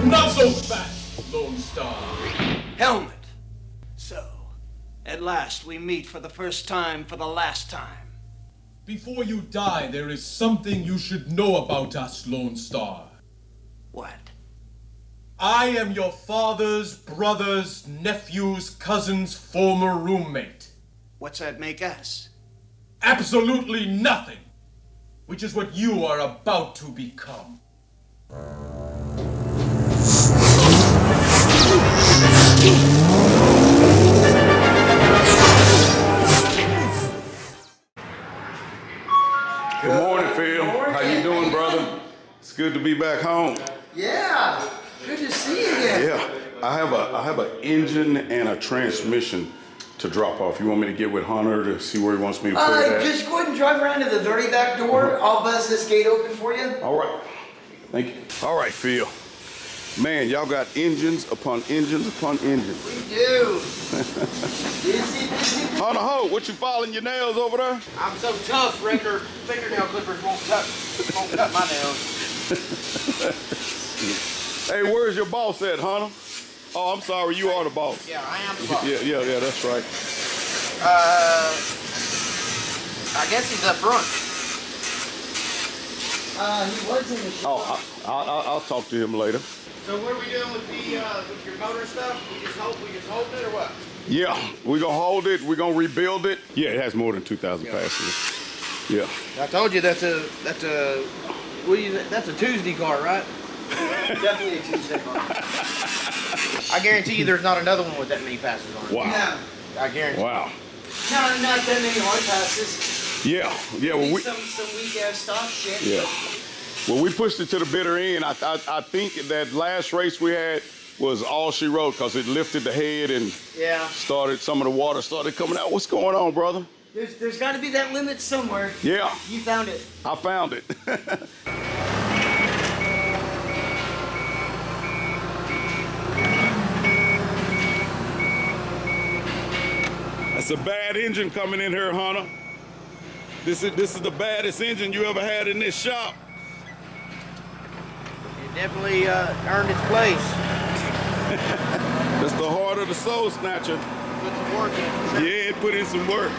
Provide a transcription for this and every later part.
Not so fast, Lone Star. Helmet. So, at last we meet for the first time for the last time. Before you die, there is something you should know about us, Lone Star. What? I am your father's brother's nephew's cousin's former roommate. What's that make us? Absolutely nothing. Which is what you are about to become. Good morning, Phil. How you doing, brother? It's good to be back home. Yeah, good to see you again. Yeah, I have an engine and a transmission to drop off. You want me to get with Hunter to see where he wants me to put it at? Just go ahead and drive around to the very back door. I'll buzz this gate open for you. All right. Thank you. All right, Phil. Man, y'all got engines upon engines upon engines. We do. Busy. Hunter Ho, what you filing your nails over there? I'm so tough, regular fingernail clippers won't cut my nails. Hey, where's your boss at, Hunter? Oh, I'm sorry, you are the boss. Yeah, I am the boss. Yeah, that's right. I guess he's up front. He was in the shop. Oh, I'll talk to him later. So what are we doing with with your motor stuff? We just hold it or what? Yeah, we're gonna hold it. We're gonna rebuild it. Yeah, it has more than 2,000 passengers. Yeah. I told you that's a Tuesday car, right? Definitely a Tuesday car. I guarantee you there's not another one with that many passes on it. Wow. No, I guarantee. Wow. not that many hard passes. Yeah. Well, Some weak ass stock shit. Yeah. Well, we pushed it to the bitter end. I think that last race we had was all she wrote because it lifted the head and some of the water started coming out. What's going on, brother? There's got to be that limit somewhere. Yeah. You found it. I found it. That's a bad engine coming in here, Hunter. This is the baddest engine you ever had in this shop. It definitely earned its place. That's the heart of the soul snatcher. Put some work in. Yeah, it put in some work.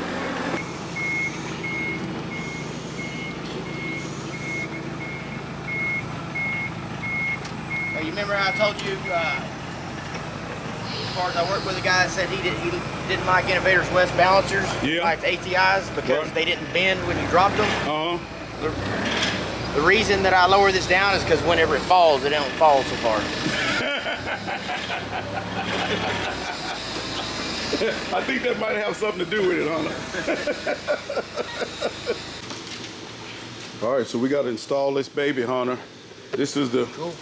Hey, you remember I told you, as far as I worked with a guy that said he didn't like Innovators West balancers, Yeah. like the ATIs, because they didn't bend when you dropped them. The reason that I lower this down is because whenever it falls, it don't fall so far. I think that might have something to do with it, Hunter. All right, so we got to install this baby, Hunter. This is the... Cool.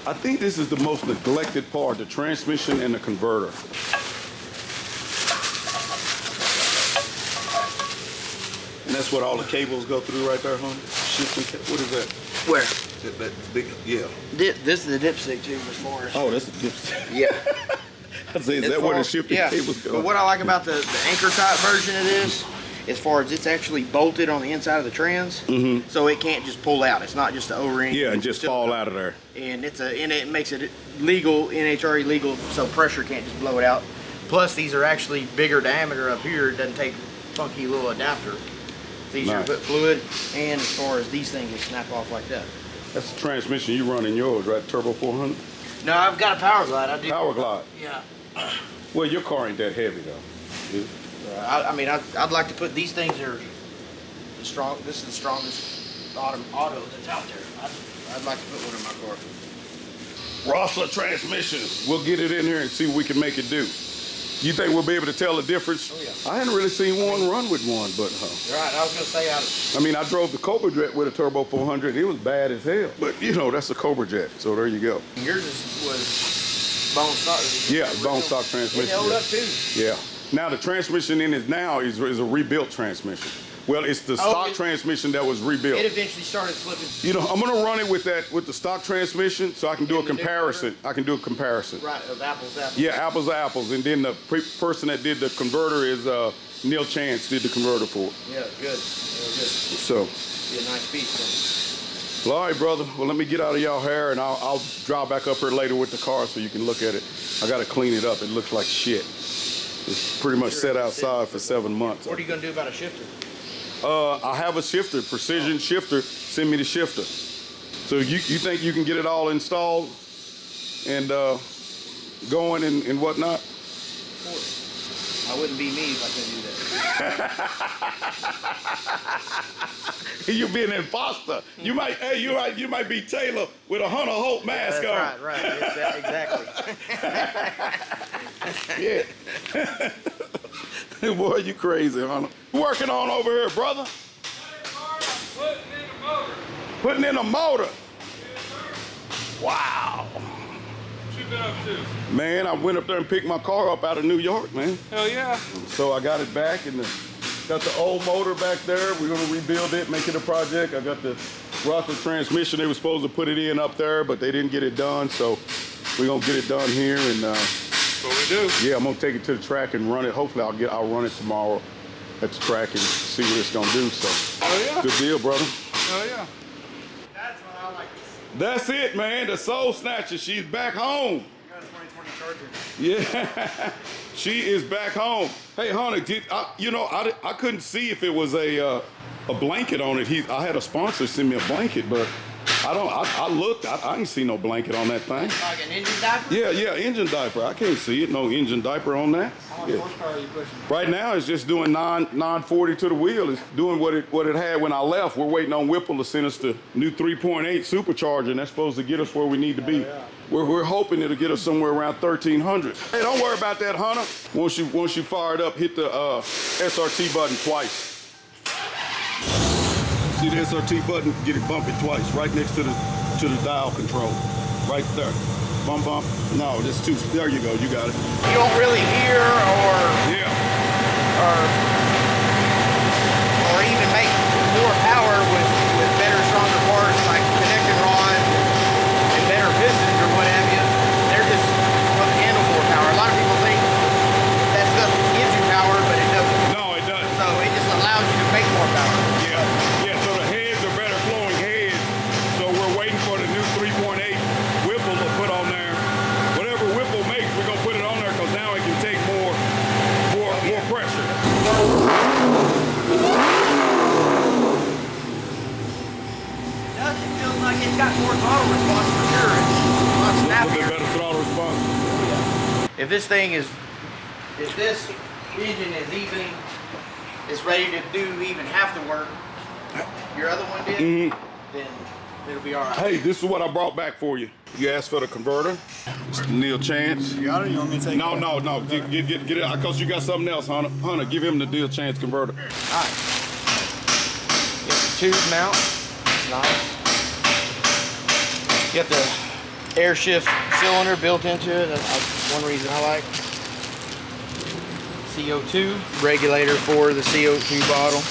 I think this is the most neglected part, the transmission and the converter. And that's what all the cables go through right there, Hunter? What is that? Where? That big, yeah. This is the dipstick tube as far as... Oh, that's the dipstick. Yeah. I say, is that where the shifting cables go? But what I like about the anchor type version of this, as far as it's actually bolted on the inside of the trans, so it can't just pull out. It's not just the O-ring. Yeah, and just fall out of there. And it makes it legal, NHRE legal, so pressure can't just blow it out. Plus, these are actually bigger diameter up here. It doesn't take funky little adapter. It's easier to put fluid, and as far as these things, just snap off like that. That's the transmission you run in yours, right? Turbo 400? No, I've got a Power Glide. I do. Power Glide? Yeah. Well, your car ain't that heavy, though. I mean, I'd like to put these things are the strong. This is the strongest auto that's out there. I'd like to put one in my car. Rossler transmission. We'll get it in here and see what we can make it do. You think we'll be able to tell the difference? Oh, yeah. I hadn't really seen one run with one, but Right, I was gonna say I mean, I drove the Cobra Jet with a Turbo 400. It was bad as hell, but you know that's a Cobra Jet, so there you go. Yours was bone stock. Yeah, bone stock transmission. It held up too. Yeah. Now the transmission in it now is a rebuilt transmission. Well, it's the stock transmission that was rebuilt. It eventually started flipping. You know, I'm gonna run it with the stock transmission so I can do a comparison. I can do a comparison. Right, of apples to apples. Yeah, apples to apples. And then the person that did the converter is Neil Chance did the converter for it. Yeah, good. Yeah, good. So. Be a nice piece then. Well, all right, brother. Well, let me get out of y'all hair, and I'll drive back up here later with the car so you can look at it. I got to clean it up. It looks like shit. It's pretty much set outside for 7 months. What are you gonna do about a shifter? I have a shifter, precision shifter. Send me the shifter. So you think you can get it all installed and going and whatnot? Of course. I wouldn't be me if I couldn't do that. You be an imposter. You might, you might be Taylor with a Hunter Holt mask on. Right. Exactly. Yeah. Boy, you crazy, Hunter. Working on over here, brother? Putting in a motor. Wow. What you been up to? Man, I went up there and picked my car up out of New York, man. Hell yeah. So I got it back and got the old motor back there. We're gonna rebuild it, make it a project. I got the rocker transmission. They were supposed to put it in up there, but they didn't get it done. So we're gonna get it done here and That's what we do. yeah, I'm gonna take it to the track and run it. Hopefully I'll run it tomorrow at the track and see what it's gonna do. So Oh yeah. good deal, brother. Oh yeah. That's what I like. That's it, man. The Soul Snatcher. She's back home. You got a 2020 Charger. Yeah, she is back home. Hey, Hunter, I couldn't see if it was a blanket on it. I had a sponsor send me a blanket, but I looked. I didn't see no blanket on that thing. Like an engine diaper? Yeah, engine diaper. I can't see it. No engine diaper on that. How much horsepower are you pushing? Right now, it's just doing 940 to the wheel. It's doing what it had when I left. We're waiting on Whipple to send us the new 3.8 Supercharger, and that's supposed to get us where we need to be. Yeah. We're hoping it'll get us somewhere around 1,300. Hey, don't worry about that, Hunter. Once you fire it up, hit the SRT button twice. See the SRT button? Get it bumping twice, right next to the dial control, right there. Bump. No, that's too. There you go. You got it. You don't really hear Yeah. or even make more power with better, stronger parts like connecting rods and better pistons or what have you. They're just supposed to handle more power. A lot of people think that stuff gives you power, but it doesn't. No, it doesn't. So it just allows you to make more power. Yeah, so the heads are better flowing heads. So we're waiting for the new 3.8 Whipple to put on there. Whatever Whipple makes, we're gonna put it on there because now it can take more pressure. It feels like it's got more throttle response for sure. It's a lot A little snappier. bit better throttle response. If this engine is even, is ready to do even half the work your other one did, then it'll be all right. Hey, this is what I brought back for you. You asked for the converter. It's Neil Chance. You got it? You want me to take it? No. Get it because you got something else, Hunter. Hunter, give him the Neil Chance converter. All right. Get the tube mount. It's nice. Get the air shift cylinder built into it. That's one reason I like. CO2 regulator for the CO2 bottle.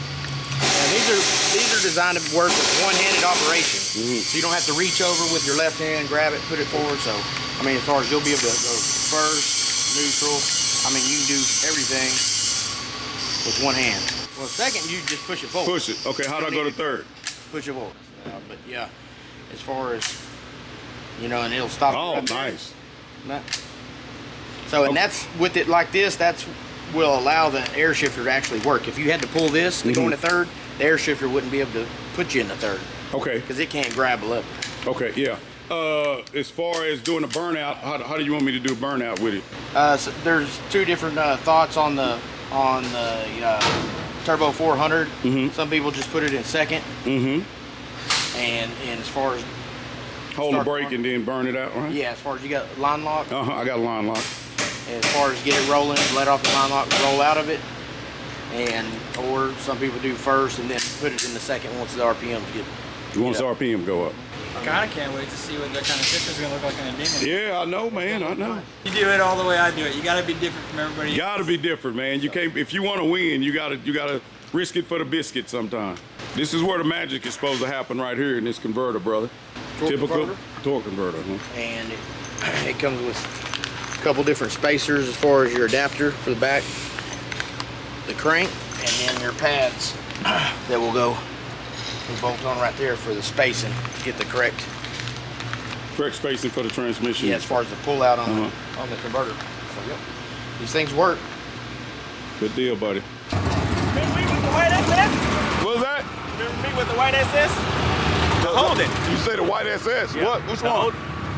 And these are designed to work with one-handed operation. So you don't have to reach over with your left hand, grab it, put it forward. So, I mean, as far as you'll be able to go first, neutral. I mean, you can do everything with one hand. Well, second, you just push it forward. Push it. Okay, how do I go to third? Push it forward. But yeah, as far as, and it'll stop. Oh, right there. nice. So, and that's with it like this, that's will allow the air shifter to actually work. If you had to pull this to go into third, the air shifter wouldn't be able to put you in the third. Okay. Because it can't grab a lever. Okay, yeah. As far as doing a burnout, how do you want me to do a burnout with it? So there's two different thoughts on the Turbo 400. Some people just put it in second. And as far as hold the brake and then burn it out, right? Yeah, as far as you got line lock. I got a line lock. As far as get it rolling, let off the line lock, roll out of it. Or some people do first and then put it in the second once the RPMs get Once the RPM go up. I kind of can't wait to see what that kind of shifter's gonna look like in a Demon. Yeah, I know, man. I know. You do it all the way I do it. You gotta be different from everybody. You gotta be different, man. You can't. If you want to win, you gotta risk it for the biscuit sometime. This is where the magic is supposed to happen, right here in this converter, brother. Typical torque converter. And it comes with a couple different spacers as far as your adapter for the back, the crank, and then your pads that will go bolt on right there for the spacing. to get the correct spacing for the transmission. as far as the pull out on the converter. So yep, these things work. Good deal, buddy. Remember me with the white SS? What was that? Remember me with the white SS? The Holden. You say the white SS? Yeah. What? Which one?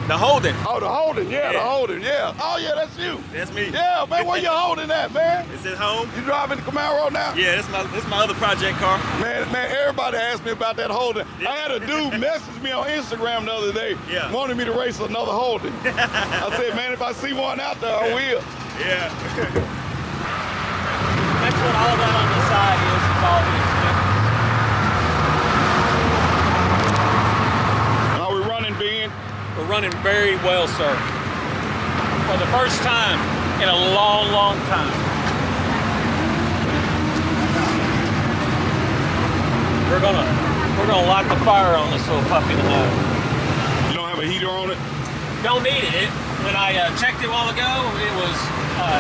The Holden. Oh, the Holden. Yeah, the Holden. Yeah. Oh, yeah, that's you. That's me. Yeah, man. Where you holding at, man? Is it home? You driving the Camaro now? Yeah, this my other project car. Man, everybody asked me about that Holden. I had a dude message me on Instagram the other day. Yeah. Wanted me to race another Holden. I said, man, if I see one out there, I will. Yeah. That's what all that on the side is. It's all the expense. Are we running, Ben? We're running very well, sir. For the first time in a long, long time. We're gonna light the fire on this little puppy tonight. You don't have a heater on it? Don't need it. When I checked it a while ago, it was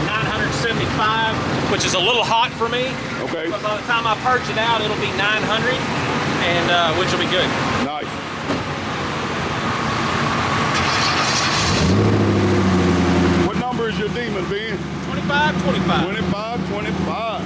975, which is a little hot for me. Okay. But by the time I purge it out, it'll be 900, and which will be good. Nice. What number is your Demon, Ben? 25, 25. 25, 25.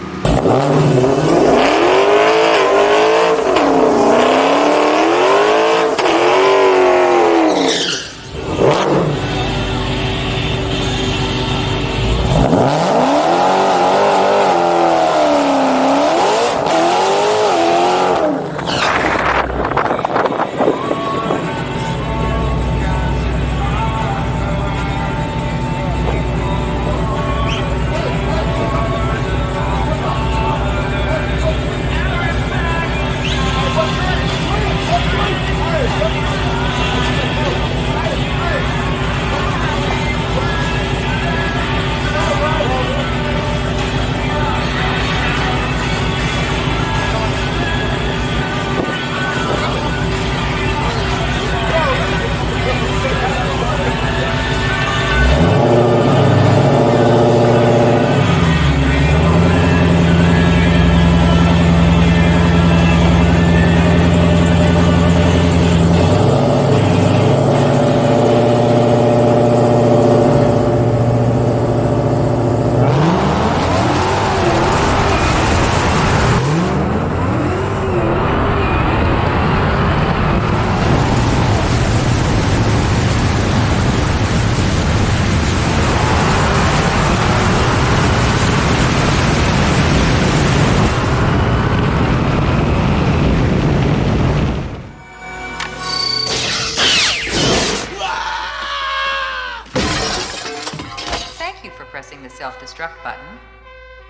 Pressing the self-destruct button.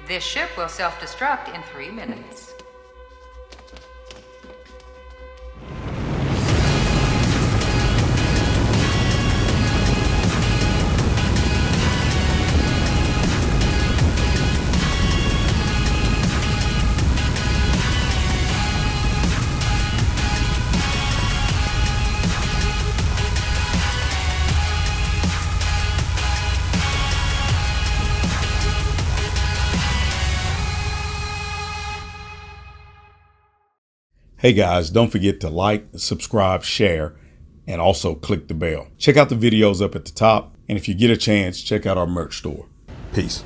This ship will self-destruct in 3 minutes. Hey guys, don't forget to like, subscribe, share, and also click the bell. Check out the videos up at the top, and if you get a chance, check out our merch store. Peace.